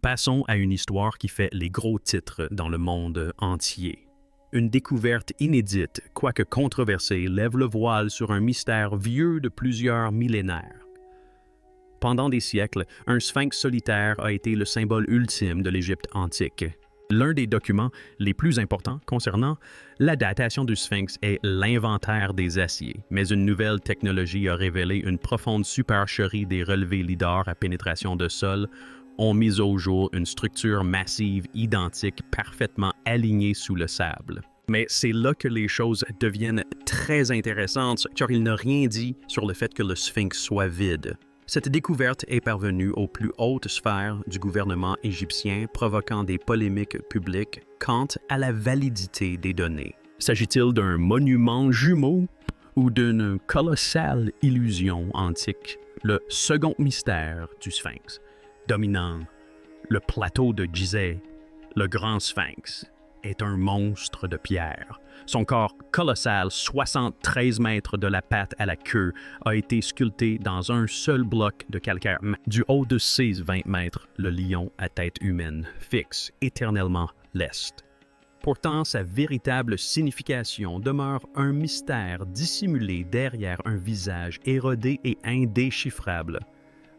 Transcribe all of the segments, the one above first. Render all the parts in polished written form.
Passons à une histoire qui fait les gros titres dans le monde entier. Une découverte inédite, quoique controversée, lève le voile sur un mystère vieux de plusieurs millénaires. Pendant des siècles, un sphinx solitaire a été le symbole ultime de l'Égypte antique. L'un des documents les plus importants concernant la datation du sphinx est l'inventaire des aciers, mais une nouvelle technologie a révélé une profonde supercherie des relevés lidar à pénétration de sol ont mis au jour une structure massive identique parfaitement alignée sous le sable. Mais c'est là que les choses deviennent très intéressantes, car il n'a rien dit sur le fait que le sphinx soit vide. Cette découverte est parvenue aux plus hautes sphères du gouvernement égyptien, provoquant des polémiques publiques quant à la validité des données. S'agit-il d'un monument jumeau ou d'une colossale illusion antique? Le second mystère du sphinx, dominant le plateau de Gizeh, le grand sphinx, est un monstre de pierre. Son corps colossal, 73 mètres de la patte à la queue, a été sculpté dans un seul bloc de calcaire. Du haut de ses 20 mètres, le lion à tête humaine fixe éternellement l'est. Pourtant, sa véritable signification demeure un mystère dissimulé derrière un visage érodé et indéchiffrable.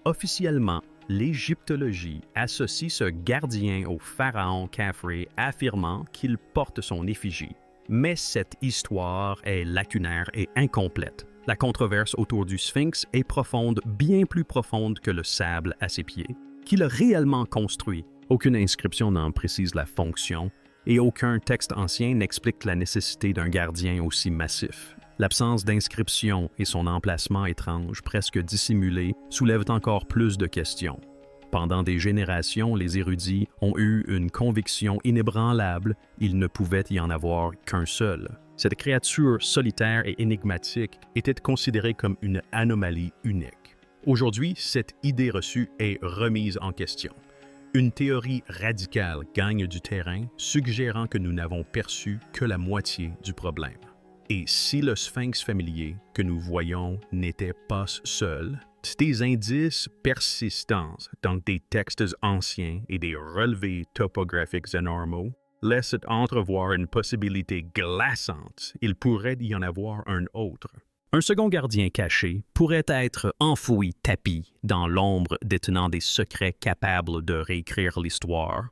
Officiellement, l'égyptologie associe ce gardien au pharaon Khafre, affirmant qu'il porte son effigie. Mais cette histoire est lacunaire et incomplète. La controverse autour du sphinx est profonde, bien plus profonde que le sable à ses pieds. Qui l'a réellement construit? Aucune inscription n'en précise la fonction, et aucun texte ancien n'explique la nécessité d'un gardien aussi massif. L'absence d'inscription et son emplacement étrange, presque dissimulé, soulèvent encore plus de questions. Pendant des générations, les érudits ont eu une conviction inébranlable, il ne pouvait y en avoir qu'un seul. Cette créature solitaire et énigmatique était considérée comme une anomalie unique. Aujourd'hui, cette idée reçue est remise en question. Une théorie radicale gagne du terrain, suggérant que nous n'avons perçu que la moitié du problème. Et si le sphinx familier que nous voyons n'était pas seul, des indices persistants dans des textes anciens et des relevés topographiques anormaux laissent entrevoir une possibilité glaçante. Il pourrait y en avoir un autre. Un second gardien caché pourrait être enfoui tapis dans l'ombre détenant des secrets capables de réécrire l'histoire.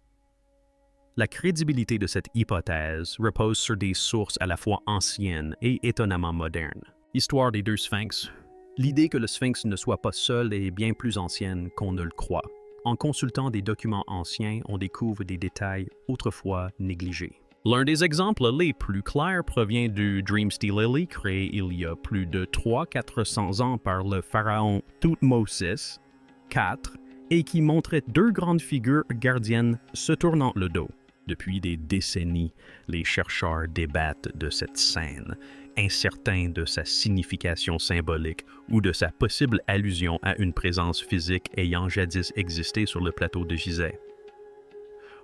La crédibilité de cette hypothèse repose sur des sources à la fois anciennes et étonnamment modernes. Histoire des deux sphinx. L'idée que le sphinx ne soit pas seul est bien plus ancienne qu'on ne le croit. En consultant des documents anciens, on découvre des détails autrefois négligés. L'un des exemples les plus clairs provient du Dreamstee Lily créé il y a plus de 300-400 ans par le pharaon Thoutmôsis IV et qui montrait deux grandes figures gardiennes se tournant le dos. Depuis des décennies, les chercheurs débattent de cette scène, incertains de sa signification symbolique ou de sa possible allusion à une présence physique ayant jadis existé sur le plateau de Gizeh.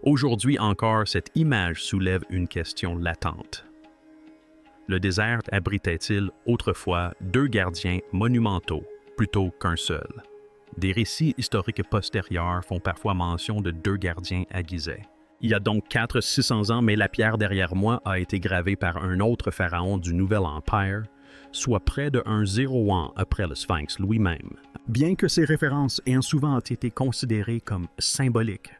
Aujourd'hui encore, cette image soulève une question latente. Le désert abritait-il autrefois deux gardiens monumentaux plutôt qu'un seul? Des récits historiques postérieurs font parfois mention de deux gardiens à Gizeh. Il y a donc 400-600 ans, mais la pierre derrière moi a été gravée par un autre pharaon du Nouvel Empire, soit près de 0 an après le Sphinx lui-même. Bien que ces références aient souvent été considérées comme symboliques,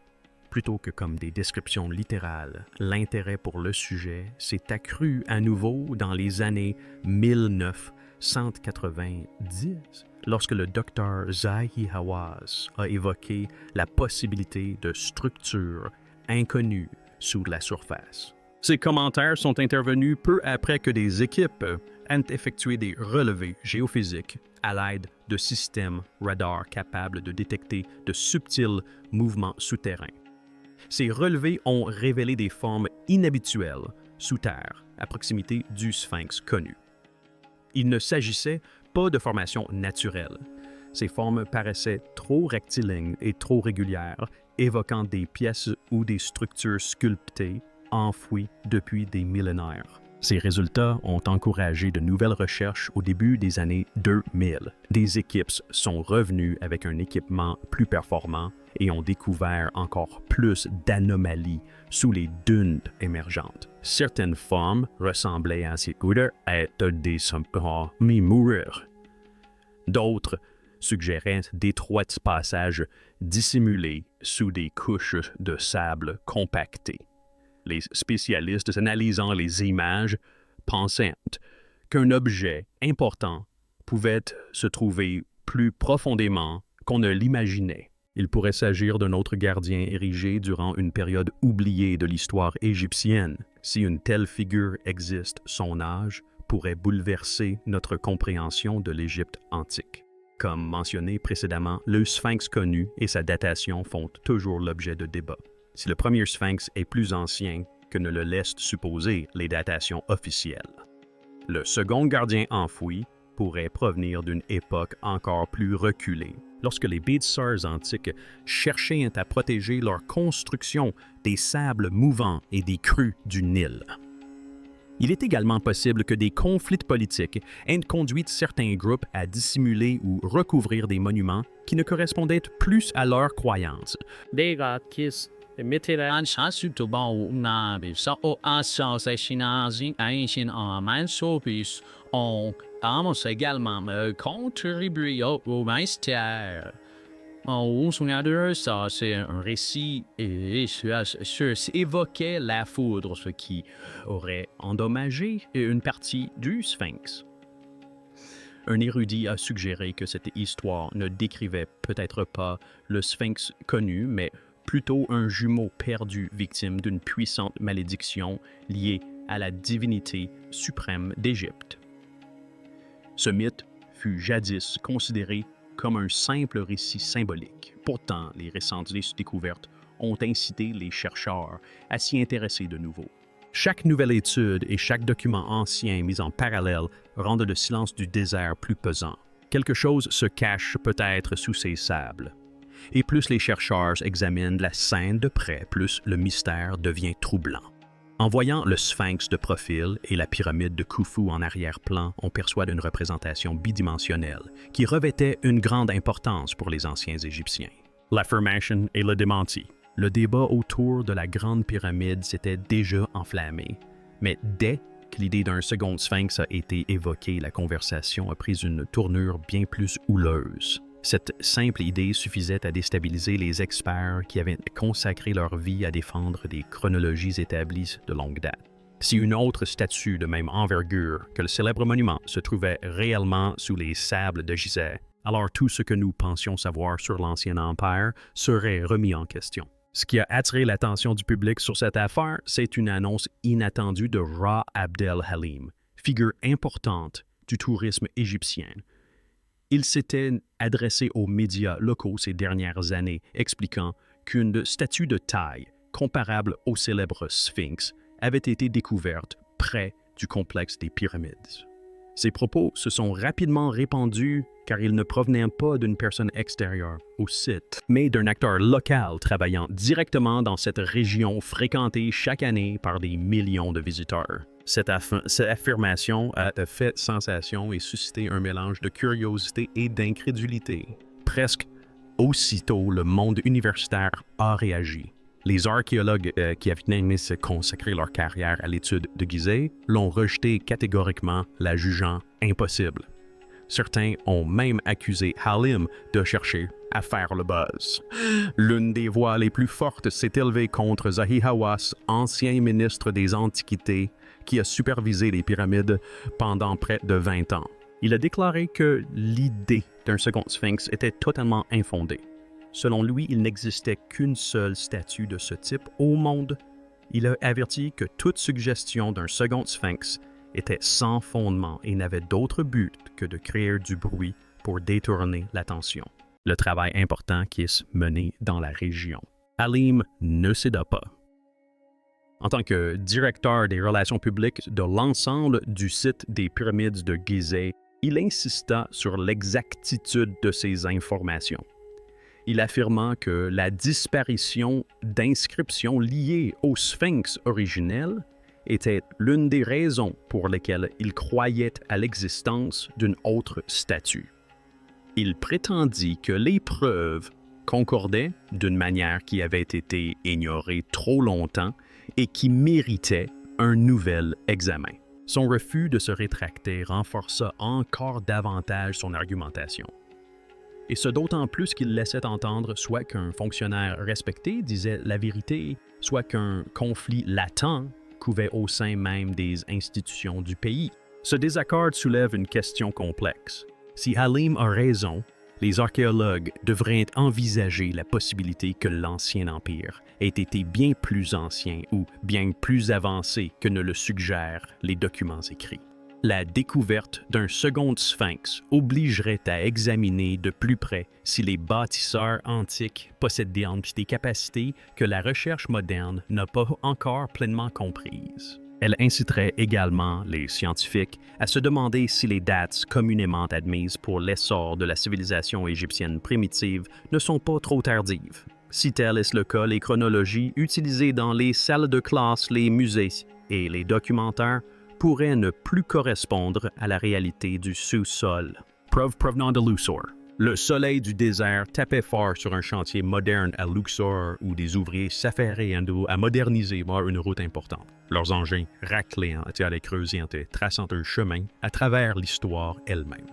plutôt que comme des descriptions littérales, l'intérêt pour le sujet s'est accru à nouveau dans les années 1990, lorsque le docteur Zahi Hawass a évoqué la possibilité de structures inconnues sous la surface. Ces commentaires sont intervenus peu après que des équipes aient effectué des relevés géophysiques à l'aide de systèmes radars capables de détecter de subtils mouvements souterrains. Ces relevés ont révélé des formes inhabituelles sous terre, à proximité du sphinx connu. Il ne s'agissait pas de formations naturelles. Ces formes paraissaient trop rectilignes et trop régulières, évoquant des pièces ou des structures sculptées, enfouies depuis des millénaires. Ces résultats ont encouragé de nouvelles recherches au début des années 2000. Des équipes sont revenues avec un équipement plus performant et ont découvert encore plus d'anomalies sous les dunes émergentes. Certaines formes ressemblaient à ces couleurs être des mi-mourir. D'autres suggéraient d'étroits passages dissimulés sous des couches de sable compactées. Les spécialistes analysant les images pensaient qu'un objet important pouvait se trouver plus profondément qu'on ne l'imaginait. Il pourrait s'agir d'un autre gardien érigé durant une période oubliée de l'histoire égyptienne. Si une telle figure existe, son âge pourrait bouleverser notre compréhension de l'Égypte antique. Comme mentionné précédemment, le sphinx connu et sa datation font toujours l'objet de débats. Si le premier sphinx est plus ancien que ne le laissent supposer les datations officielles. Le second gardien enfoui pourrait provenir d'une époque encore plus reculée, lorsque les bâtisseurs antiques cherchaient à protéger leur construction des sables mouvants et des crues du Nil. Il est également possible que des conflits politiques aient conduit certains groupes à dissimuler ou recouvrir des monuments qui ne correspondaient plus à leurs croyances. On également contribué au mystère. On ça c'est un récit et évoquait la foudre, ce qui aurait endommagé une partie du sphinx. Un érudit a suggéré que cette histoire ne décrivait peut-être pas le sphinx connu, mais plutôt un jumeau perdu victime d'une puissante malédiction liée à la divinité suprême d'Égypte. Ce mythe fut jadis considéré comme un simple récit symbolique. Pourtant, les récentes découvertes ont incité les chercheurs à s'y intéresser de nouveau. Chaque nouvelle étude et chaque document ancien mis en parallèle rendent le silence du désert plus pesant. Quelque chose se cache peut-être sous ces sables. Et plus les chercheurs examinent la scène de près, plus le mystère devient troublant. En voyant le sphinx de profil et la pyramide de Khufu en arrière-plan, on perçoit une représentation bidimensionnelle qui revêtait une grande importance pour les anciens Égyptiens. L'affirmation et le démenti. Le débat autour de la grande pyramide s'était déjà enflammé, mais dès que l'idée d'un second sphinx a été évoquée, la conversation a pris une tournure bien plus houleuse. Cette simple idée suffisait à déstabiliser les experts qui avaient consacré leur vie à défendre des chronologies établies de longue date. Si une autre statue de même envergure que le célèbre monument se trouvait réellement sous les sables de Gizeh, alors tout ce que nous pensions savoir sur l'Ancien Empire serait remis en question. Ce qui a attiré l'attention du public sur cette affaire, c'est une annonce inattendue de Ra Abdel Halim, figure importante du tourisme égyptien. Il s'était adressé aux médias locaux ces dernières années, expliquant qu'une statue de taille comparable au célèbre Sphinx avait été découverte près du complexe des pyramides. Ces propos se sont rapidement répandus car ils ne provenaient pas d'une personne extérieure au site, mais d'un acteur local travaillant directement dans cette région fréquentée chaque année par des millions de visiteurs. Cette affirmation a fait sensation et suscité un mélange de curiosité et d'incrédulité. Presque aussitôt, le monde universitaire a réagi. Les archéologues qui avaient se consacrer leur carrière à l'étude de Gizeh l'ont rejeté catégoriquement, la jugeant impossible. Certains ont même accusé Halim de chercher à faire le buzz. L'une des voix les plus fortes s'est élevée contre Zahi Hawass, ancien ministre des Antiquités, qui a supervisé les pyramides pendant près de 20 ans. Il a déclaré que l'idée d'un second sphinx était totalement infondée. Selon lui, il n'existait qu'une seule statue de ce type au monde. Il a averti que toute suggestion d'un second sphinx était sans fondement et n'avait d'autre but que de créer du bruit pour détourner l'attention. Le travail important qui est mené dans la région. Halim ne céda pas. En tant que directeur des relations publiques de l'ensemble du site des pyramides de Gizeh, il insista sur l'exactitude de ces informations. Il affirma que la disparition d'inscriptions liées au sphinx originel était l'une des raisons pour lesquelles il croyait à l'existence d'une autre statue. Il prétendit que les preuves concordait d'une manière qui avait été ignorée trop longtemps et qui méritait un nouvel examen. Son refus de se rétracter renforça encore davantage son argumentation. Et ce d'autant plus qu'il laissait entendre soit qu'un fonctionnaire respecté disait la vérité, soit qu'un conflit latent couvait au sein même des institutions du pays. Ce désaccord soulève une question complexe. Si Halim a raison, les archéologues devraient envisager la possibilité que l'Ancien Empire ait été bien plus ancien ou bien plus avancé que ne le suggèrent les documents écrits. La découverte d'un second sphinx obligerait à examiner de plus près si les bâtisseurs antiques possèdent des capacités que la recherche moderne n'a pas encore pleinement comprises. Elle inciterait également les scientifiques à se demander si les dates communément admises pour l'essor de la civilisation égyptienne primitive ne sont pas trop tardives. Si tel est le cas, les chronologies utilisées dans les salles de classe, les musées et les documentaires pourraient ne plus correspondre à la réalité du sous-sol. Preuve provenant de Luxor. Le soleil du désert tapait fort sur un chantier moderne à Luxor où des ouvriers s'affairaient à moderniser une route importante. Leurs engins raclés allaient creuser traçant un chemin à travers l'histoire elle-même.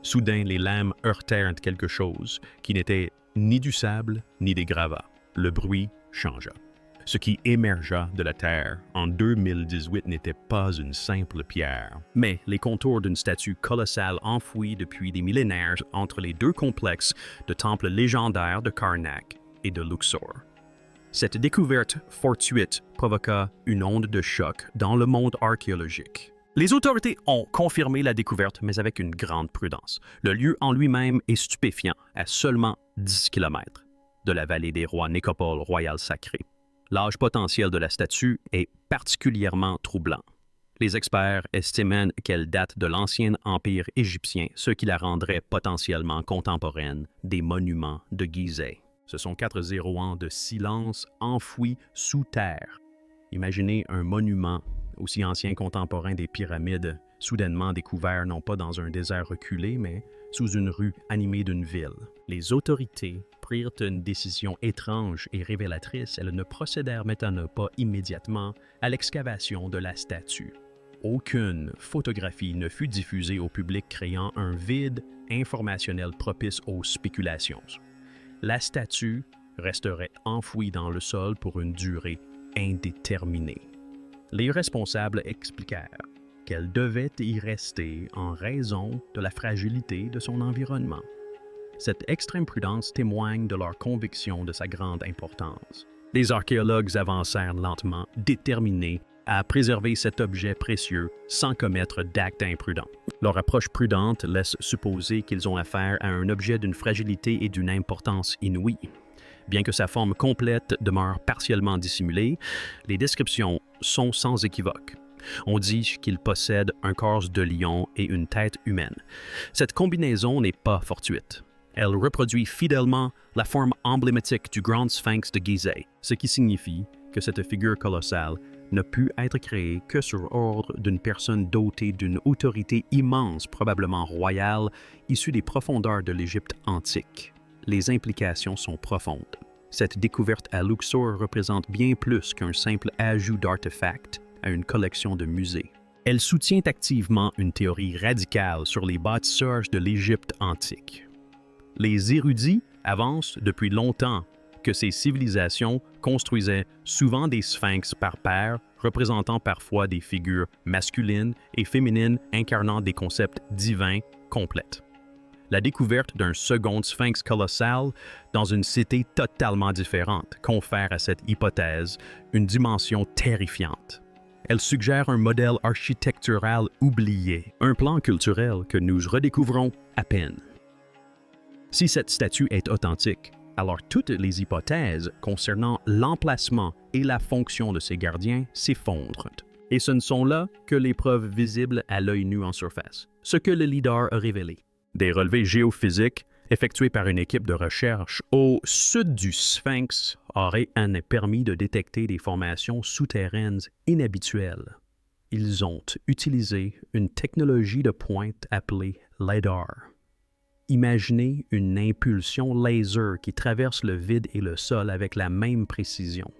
Soudain, les lames heurtèrent quelque chose qui n'était ni du sable ni des gravats. Le bruit changea. Ce qui émergea de la terre en 2018 n'était pas une simple pierre, mais les contours d'une statue colossale enfouie depuis des millénaires entre les deux complexes de temples légendaires de Karnak et de Luxor. Cette découverte fortuite provoqua une onde de choc dans le monde archéologique. Les autorités ont confirmé la découverte, mais avec une grande prudence. Le lieu en lui-même est stupéfiant, à seulement 10 km de la vallée des rois Nécopole royale sacrée. L'âge potentiel de la statue est particulièrement troublant. Les experts estiment qu'elle date de l'ancien empire égyptien, ce qui la rendrait potentiellement contemporaine des monuments de Gizeh. Ce sont 40 ans de silence enfouis sous terre. Imaginez un monument aussi ancien contemporain des pyramides, soudainement découvert non pas dans un désert reculé, mais sous une rue animée d'une ville. Les autorités prirent une décision étrange et révélatrice. Elles ne procédèrent maintenant pas immédiatement à l'excavation de la statue. Aucune photographie ne fut diffusée au public, créant un vide informationnel propice aux spéculations. La statue resterait enfouie dans le sol pour une durée indéterminée. Les responsables expliquèrent qu'elle devait y rester en raison de la fragilité de son environnement. Cette extrême prudence témoigne de leur conviction de sa grande importance. Les archéologues avancèrent lentement, déterminés à préserver cet objet précieux sans commettre d'actes imprudents. Leur approche prudente laisse supposer qu'ils ont affaire à un objet d'une fragilité et d'une importance inouïe. Bien que sa forme complète demeure partiellement dissimulée, les descriptions sont sans équivoque. On dit qu'il possède un corps de lion et une tête humaine. Cette combinaison n'est pas fortuite. Elle reproduit fidèlement la forme emblématique du grand sphinx de Gizeh, ce qui signifie que cette figure colossale ne put être créée que sur ordre d'une personne dotée d'une autorité immense, probablement royale, issue des profondeurs de l'Égypte antique. Les implications sont profondes. Cette découverte à Luxor représente bien plus qu'un simple ajout d'artefacts à une collection de musées. Elle soutient activement une théorie radicale sur les bâtisseurs de l'Égypte antique. Les érudits avancent depuis longtemps que ces civilisations construisaient souvent des sphinx par paires, représentant parfois des figures masculines et féminines incarnant des concepts divins complètes. La découverte d'un second sphinx colossal dans une cité totalement différente confère à cette hypothèse une dimension terrifiante. Elle suggère un modèle architectural oublié, un plan culturel que nous redécouvrons à peine. Si cette statue est authentique, alors toutes les hypothèses concernant l'emplacement et la fonction de ces gardiens s'effondrent. Et ce ne sont là que les preuves visibles à l'œil nu en surface, ce que le leader a révélé. Des relevés géophysiques effectués par une équipe de recherche au sud du Sphinx auraient permis de détecter des formations souterraines inhabituelles. Ils ont utilisé une technologie de pointe appelée LiDAR. Imaginez une impulsion laser qui traverse le vide et le sol avec la même précision.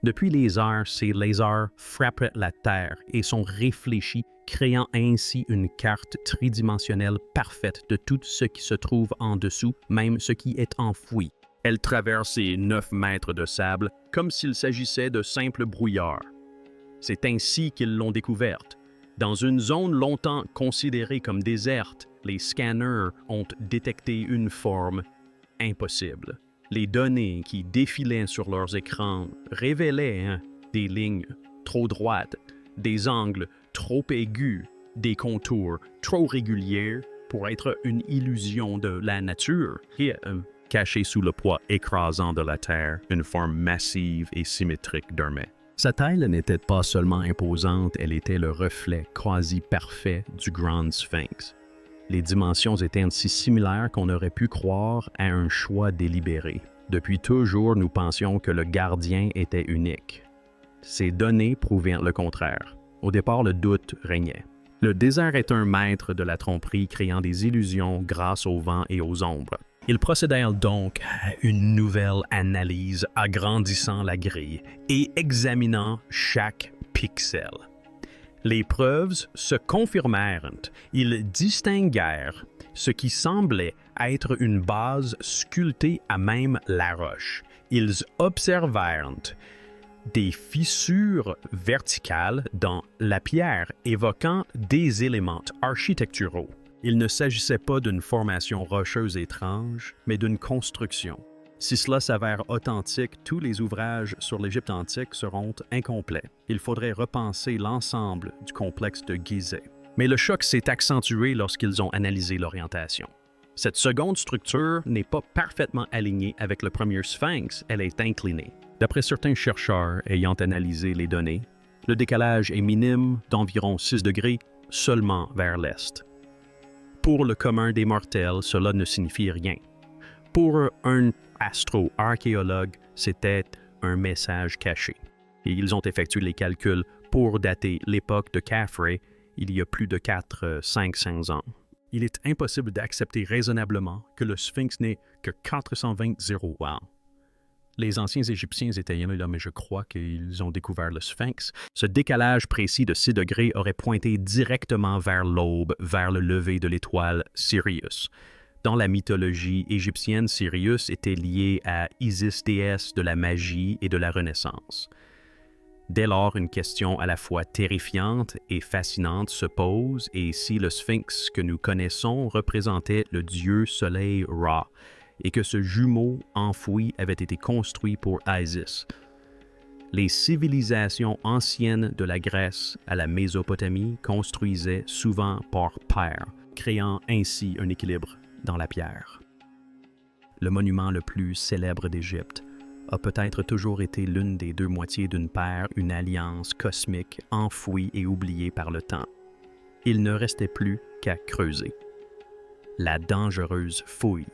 Depuis les heures, ces lasers frappent la Terre et sont réfléchis, créant ainsi une carte tridimensionnelle parfaite de tout ce qui se trouve en dessous, même ce qui est enfoui. Elle traverse ces 9 mètres de sable comme s'il s'agissait de simples brouillards. C'est ainsi qu'ils l'ont découverte. Dans une zone longtemps considérée comme déserte, les scanners ont détecté une forme impossible. Les données qui défilaient sur leurs écrans révélaient des lignes trop droites, des angles trop aigus, des contours trop réguliers pour être une illusion de la nature. Et, cachée sous le poids écrasant de la Terre, une forme massive et symétrique dormait. Sa taille n'était pas seulement imposante, elle était le reflet quasi parfait du Grand Sphinx. Les dimensions étaient si similaires qu'on aurait pu croire à un choix délibéré. Depuis toujours, nous pensions que le gardien était unique. Ces données prouvaient le contraire. Au départ, le doute régnait. Le désert est un maître de la tromperie, créant des illusions grâce au vent et aux ombres. Ils procédèrent donc à une nouvelle analyse, agrandissant la grille et examinant chaque pixel. Les preuves se confirmèrent. Ils distinguèrent ce qui semblait être une base sculptée à même la roche. Ils observèrent des fissures verticales dans la pierre évoquant des éléments architecturaux. Il ne s'agissait pas d'une formation rocheuse étrange, mais d'une construction. Si cela s'avère authentique, tous les ouvrages sur l'Égypte antique seront incomplets. Il faudrait repenser l'ensemble du complexe de Gizeh. Mais le choc s'est accentué lorsqu'ils ont analysé l'orientation. Cette seconde structure n'est pas parfaitement alignée avec le premier sphinx, elle est inclinée. D'après certains chercheurs ayant analysé les données, le décalage est minime d'environ 6 degrés seulement vers l'est. Pour le commun des mortels, cela ne signifie rien. Pour un astro-archéologue, c'était un message caché. Et ils ont effectué les calculs pour dater l'époque de Khafre il y a plus de 500 ans. Il est impossible d'accepter raisonnablement que le Sphinx n'ait que 420 ans. Les anciens Égyptiens étaient là, mais je crois qu'ils ont découvert le Sphinx. Ce décalage précis de 6 degrés aurait pointé directement vers l'aube, vers le lever de l'étoile Sirius. Dans la mythologie égyptienne, Sirius était lié à Isis, déesse de la magie et de la Renaissance. Dès lors, une question à la fois terrifiante et fascinante se pose, et si le Sphinx que nous connaissons représentait le dieu soleil Ra, et que ce jumeau enfoui avait été construit pour Isis. Les civilisations anciennes de la Grèce à la Mésopotamie construisaient souvent par paires, créant ainsi un équilibre dans la pierre. Le monument le plus célèbre d'Égypte a peut-être toujours été l'une des deux moitiés d'une paire, une alliance cosmique enfouie et oubliée par le temps. Il ne restait plus qu'à creuser. La dangereuse fouille.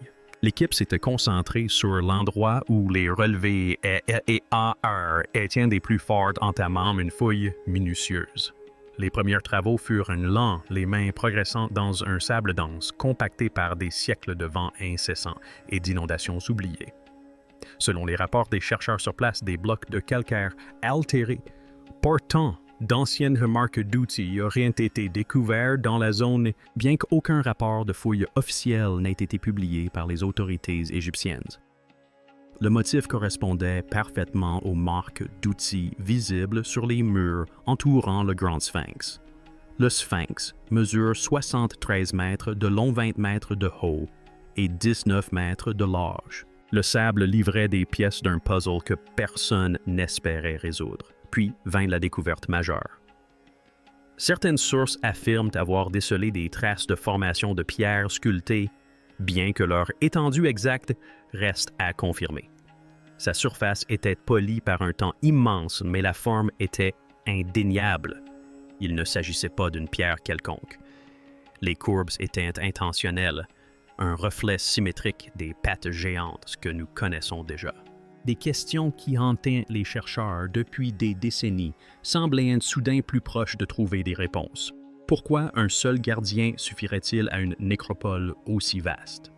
L'équipe s'était concentrée sur l'endroit où les relevés et AR étaient des plus fortes, entamant une fouille minutieuse. Les premiers travaux furent lents, les mains progressant dans un sable dense, compacté par des siècles de vent incessants et d'inondations oubliées. Selon les rapports des chercheurs sur place, des blocs de calcaire altérés, portant d'anciennes remarques d'outils, auraient été découverts dans la zone, bien qu'aucun rapport de fouille officiel n'ait été publié par les autorités égyptiennes. Le motif correspondait parfaitement aux marques d'outils visibles sur les murs entourant le Grand Sphinx. Le Sphinx mesure 73 mètres de long, 20 mètres de haut et 19 mètres de large. Le sable livrait des pièces d'un puzzle que personne n'espérait résoudre. Puis vint la découverte majeure. Certaines sources affirment avoir décelé des traces de formation de pierres sculptées, bien que leur étendue exacte reste à confirmer. Sa surface était polie par un temps immense, mais la forme était indéniable. Il ne s'agissait pas d'une pierre quelconque. Les courbes étaient intentionnelles, un reflet symétrique des pattes géantes que nous connaissons déjà. Des questions qui hantaient les chercheurs depuis des décennies semblaient soudain plus proches de trouver des réponses. Pourquoi un seul gardien suffirait-il à une nécropole aussi vaste?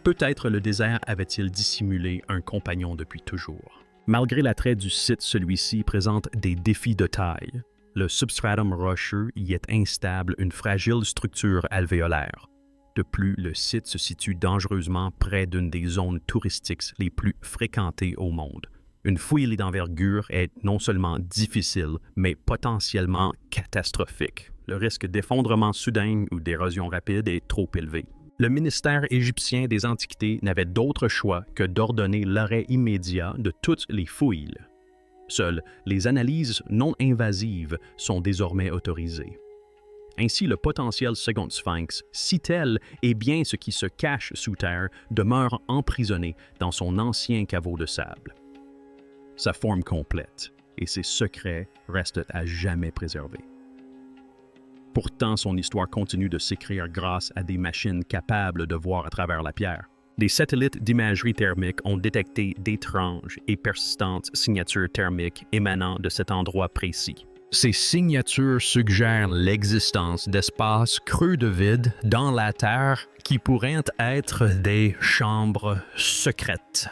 Peut-être le désert avait-il dissimulé un compagnon depuis toujours. Malgré l'attrait du site, celui-ci présente des défis de taille. Le substratum rocheux y est instable, une fragile structure alvéolaire. De plus, le site se situe dangereusement près d'une des zones touristiques les plus fréquentées au monde. Une fouille d'envergure est non seulement difficile, mais potentiellement catastrophique. Le risque d'effondrement soudain ou d'érosion rapide est trop élevé. Le ministère égyptien des Antiquités n'avait d'autre choix que d'ordonner l'arrêt immédiat de toutes les fouilles. Seules les analyses non invasives sont désormais autorisées. Ainsi, le potentiel second sphinx, si tel est bien ce qui se cache sous terre, demeure emprisonné dans son ancien caveau de sable. Sa forme complète et ses secrets restent à jamais préservés. Pourtant, son histoire continue de s'écrire grâce à des machines capables de voir à travers la pierre. Des satellites d'imagerie thermique ont détecté d'étranges et persistantes signatures thermiques émanant de cet endroit précis. Ces signatures suggèrent l'existence d'espaces creux de vide dans la Terre qui pourraient être des chambres secrètes.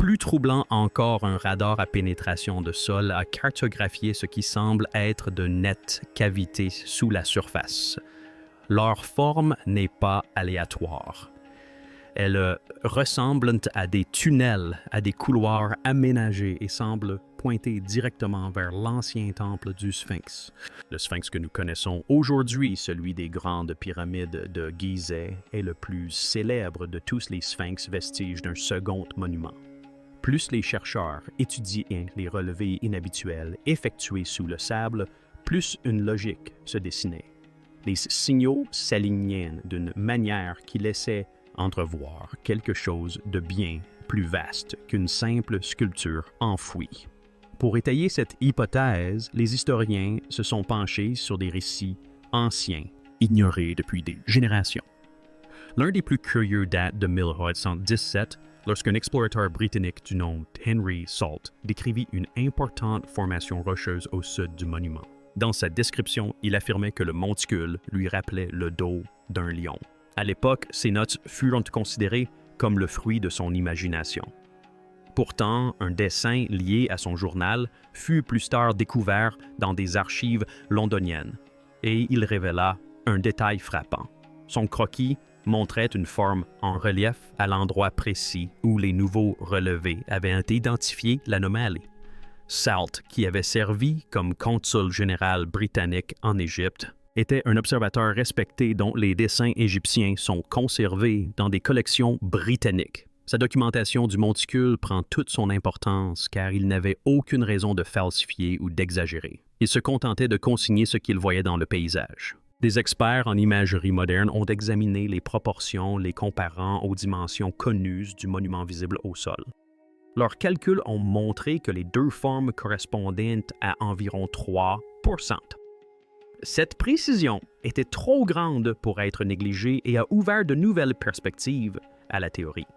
Plus troublant encore, un radar à pénétration de sol a cartographié ce qui semble être de nettes cavités sous la surface. Leur forme n'est pas aléatoire. Elles ressemblent à des tunnels, à des couloirs aménagés et semblent pointer directement vers l'ancien temple du Sphinx. Le Sphinx que nous connaissons aujourd'hui, celui des grandes pyramides de Gizeh, est le plus célèbre de tous les Sphinx, vestiges d'un second monument. Plus les chercheurs étudiaient les relevés inhabituels effectués sous le sable, plus une logique se dessinait. Les signaux s'alignaient d'une manière qui laissait entrevoir quelque chose de bien plus vaste qu'une simple sculpture enfouie. Pour étayer cette hypothèse, les historiens se sont penchés sur des récits anciens, ignorés depuis des générations. L'un des plus curieux date de 1817, lorsqu'un explorateur britannique du nom Henry Salt décrivit une importante formation rocheuse au sud du monument. Dans sa description, il affirmait que le monticule lui rappelait le dos d'un lion. À l'époque, ces notes furent considérées comme le fruit de son imagination. Pourtant, un dessin lié à son journal fut plus tard découvert dans des archives londoniennes, et il révéla un détail frappant. Son croquis montrait une forme en relief à l'endroit précis où les nouveaux relevés avaient identifié l'anomalie. Salt, qui avait servi comme consul général britannique en Égypte, était un observateur respecté dont les dessins égyptiens sont conservés dans des collections britanniques. Sa documentation du monticule prend toute son importance car il n'avait aucune raison de falsifier ou d'exagérer. Il se contentait de consigner ce qu'il voyait dans le paysage. Des experts en imagerie moderne ont examiné les proportions, les comparant aux dimensions connues du monument visible au sol. Leurs calculs ont montré que les deux formes correspondaient à environ 3%. Cette précision était trop grande pour être négligée et a ouvert de nouvelles perspectives à la théorie.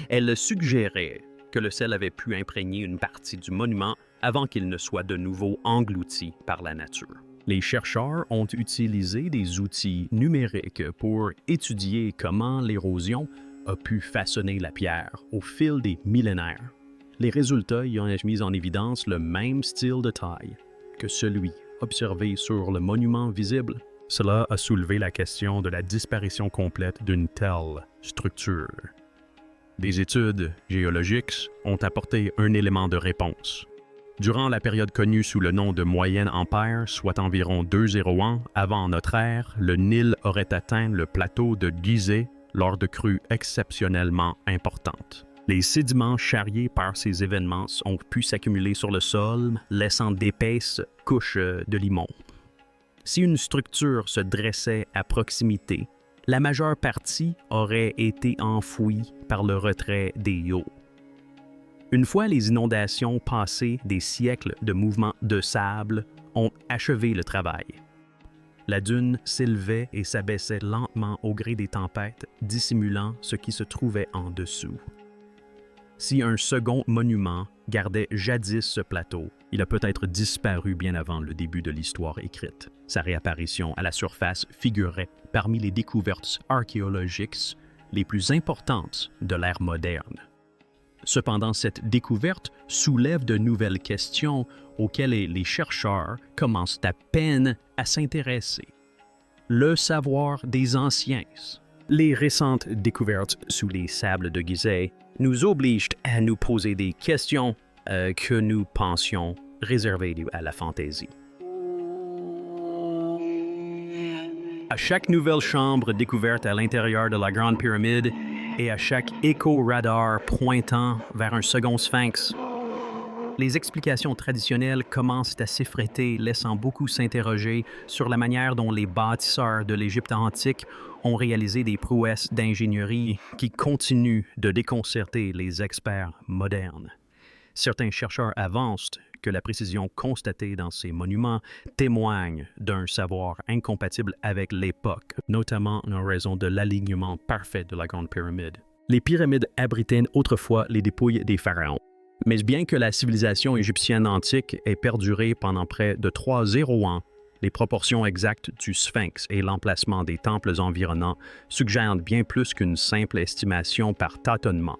Elle suggérait que le sel avait pu imprégner une partie du monument avant qu'il ne soit de nouveau englouti par la nature. Les chercheurs ont utilisé des outils numériques pour étudier comment l'érosion a pu façonner la pierre au fil des millénaires. Les résultats y ont mis en évidence le même style de taille que celui observé sur le monument visible. Cela a soulevé la question de la disparition complète d'une telle structure. Des études géologiques ont apporté un élément de réponse. Durant la période connue sous le nom de Moyen Empire, soit environ 201 avant notre ère, le Nil aurait atteint le plateau de Gizeh lors de crues exceptionnellement importantes. Les sédiments charriés par ces événements ont pu s'accumuler sur le sol, laissant d'épaisses couches de limon. Si une structure se dressait à proximité, la majeure partie aurait été enfouie par le retrait des eaux. Une fois les inondations passées, des siècles de mouvements de sable ont achevé le travail. La dune s'élevait et s'abaissait lentement au gré des tempêtes, dissimulant ce qui se trouvait en dessous. Si un second monument gardait jadis ce plateau, il a peut-être disparu bien avant le début de l'histoire écrite. Sa réapparition à la surface figurait parmi les découvertes archéologiques les plus importantes de l'ère moderne. Cependant, cette découverte soulève de nouvelles questions auxquelles les chercheurs commencent à peine à s'intéresser. Le savoir des anciens. Les récentes découvertes sous les sables de Gizeh nous obligent à nous poser des questions que nous pensions réservées à la fantaisie. À chaque nouvelle chambre découverte à l'intérieur de la Grande Pyramide et à chaque écho-radar pointant vers un second sphinx, les explications traditionnelles commencent à s'effriter, laissant beaucoup s'interroger sur la manière dont les bâtisseurs de l'Égypte antique ont réalisé des prouesses d'ingénierie qui continuent de déconcerter les experts modernes. Certains chercheurs avancent que la précision constatée dans ces monuments témoigne d'un savoir incompatible avec l'époque, notamment en raison de l'alignement parfait de la Grande Pyramide. Les pyramides abritaient autrefois les dépouilles des pharaons. Mais bien que la civilisation égyptienne antique ait perduré pendant près de 3 ans, les proportions exactes du sphinx et l'emplacement des temples environnants suggèrent bien plus qu'une simple estimation par tâtonnement.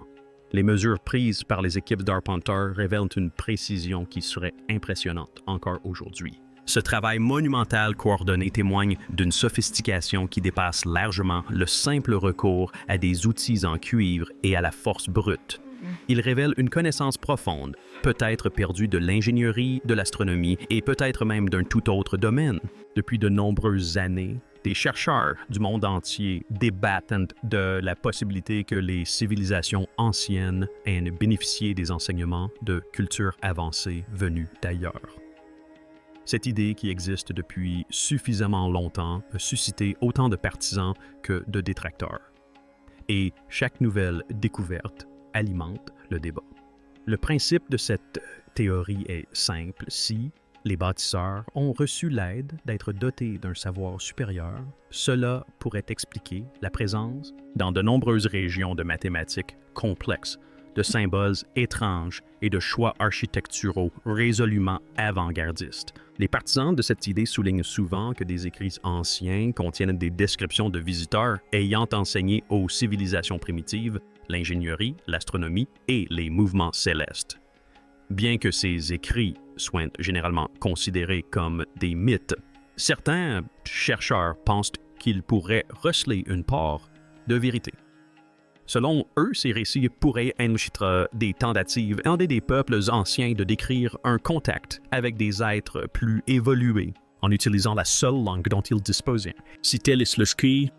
Les mesures prises par les équipes d'arpenteurs révèlent une précision qui serait impressionnante encore aujourd'hui. Ce travail monumental coordonné témoigne d'une sophistication qui dépasse largement le simple recours à des outils en cuivre et à la force brute. Il révèle une connaissance profonde, peut-être perdue de l'ingénierie, de l'astronomie et peut-être même d'un tout autre domaine. Depuis de nombreuses années, des chercheurs du monde entier débattent de la possibilité que les civilisations anciennes aient bénéficié des enseignements de cultures avancées venues d'ailleurs. Cette idée qui existe depuis suffisamment longtemps a suscité autant de partisans que de détracteurs. Et chaque nouvelle découverte alimente le débat. Le principe de cette théorie est simple. Si les bâtisseurs ont reçu l'aide d'être dotés d'un savoir supérieur, cela pourrait expliquer la présence, dans de nombreuses régions de mathématiques complexes, de symboles étranges et de choix architecturaux résolument avant-gardistes. Les partisans de cette idée soulignent souvent que des écrits anciens contiennent des descriptions de visiteurs ayant enseigné aux civilisations primitives l'ingénierie, l'astronomie et les mouvements célestes. Bien que ces écrits soient généralement considérés comme des mythes, certains chercheurs pensent qu'ils pourraient receler une part de vérité. Selon eux, ces récits pourraient être des tentatives des peuples anciens de décrire un contact avec des êtres plus évolués en utilisant la seule langue dont ils disposaient. Si tel est le cas,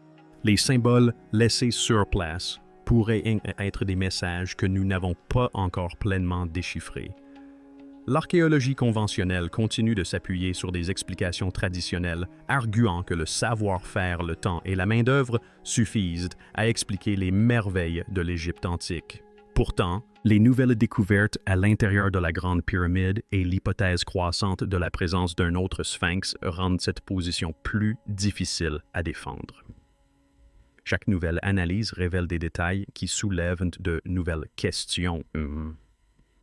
les symboles laissés sur place pourraient être des messages que nous n'avons pas encore pleinement déchiffrés. L'archéologie conventionnelle continue de s'appuyer sur des explications traditionnelles, arguant que le savoir-faire, le temps et la main-d'œuvre suffisent à expliquer les merveilles de l'Égypte antique. Pourtant, les nouvelles découvertes à l'intérieur de la Grande Pyramide et l'hypothèse croissante de la présence d'un autre sphinx rendent cette position plus difficile à défendre. Chaque nouvelle analyse révèle des détails qui soulèvent de nouvelles questions.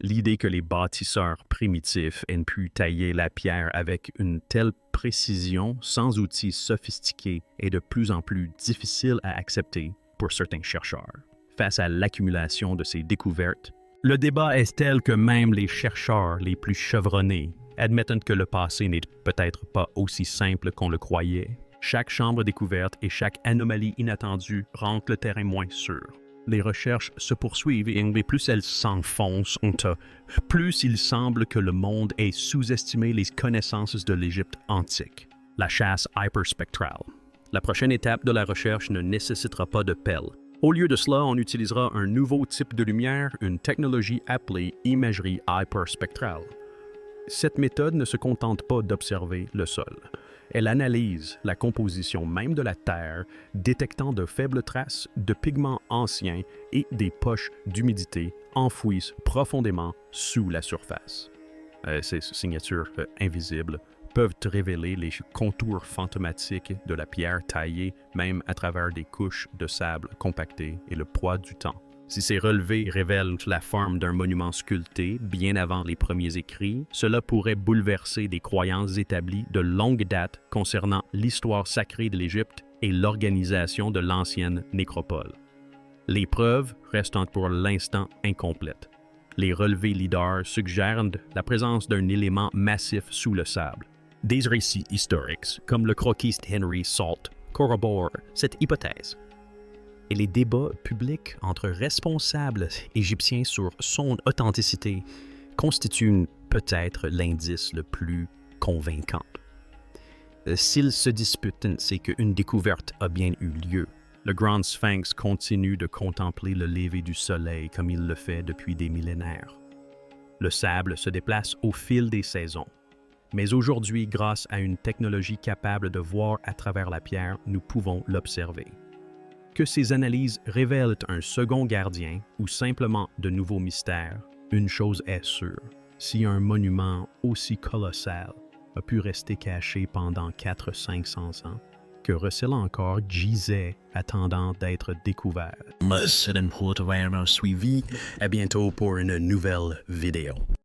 L'idée que les bâtisseurs primitifs aient pu tailler la pierre avec une telle précision sans outils sophistiqués est de plus en plus difficile à accepter pour certains chercheurs. Face à l'accumulation de ces découvertes, le débat est tel que même les chercheurs les plus chevronnés admettent que le passé n'est peut-être pas aussi simple qu'on le croyait. Chaque chambre découverte et chaque anomalie inattendue rendent le terrain moins sûr. Les recherches se poursuivent et plus elles s'enfoncent, plus il semble que le monde ait sous-estimé les connaissances de l'Égypte antique. La chasse hyperspectrale. La prochaine étape de la recherche ne nécessitera pas de pelle. Au lieu de cela, on utilisera un nouveau type de lumière, une technologie appelée imagerie hyperspectrale. Cette méthode ne se contente pas d'observer le sol. Elle analyse la composition même de la Terre, détectant de faibles traces de pigments anciens et des poches d'humidité enfouies profondément sous la surface. Ces signatures invisibles peuvent révéler les contours fantomatiques de la pierre taillée même à travers des couches de sable compactées et le poids du temps. Si ces relevés révèlent la forme d'un monument sculpté bien avant les premiers écrits, cela pourrait bouleverser des croyances établies de longue date concernant l'histoire sacrée de l'Égypte et l'organisation de l'ancienne nécropole. Les preuves restent pour l'instant incomplètes. Les relevés leaders suggèrent la présence d'un élément massif sous le sable. Des récits historiques, comme le croquiste Henry Salt, corroborent cette hypothèse. Et les débats publics entre responsables égyptiens sur son authenticité constituent peut-être l'indice le plus convaincant. S'ils se disputent, c'est qu'une découverte a bien eu lieu. Le grand sphinx continue de contempler le lever du soleil comme il le fait depuis des millénaires. Le sable se déplace au fil des saisons. Mais aujourd'hui, grâce à une technologie capable de voir à travers la pierre, nous pouvons l'observer. Que ces analyses révèlent un second gardien ou simplement de nouveaux mystères, une chose est sûre, si un monument aussi colossal a pu rester caché pendant 400-500 ans, que recèle encore gisait attendant d'être découvert. Merci de nous avoir suivis. À bientôt pour une nouvelle vidéo.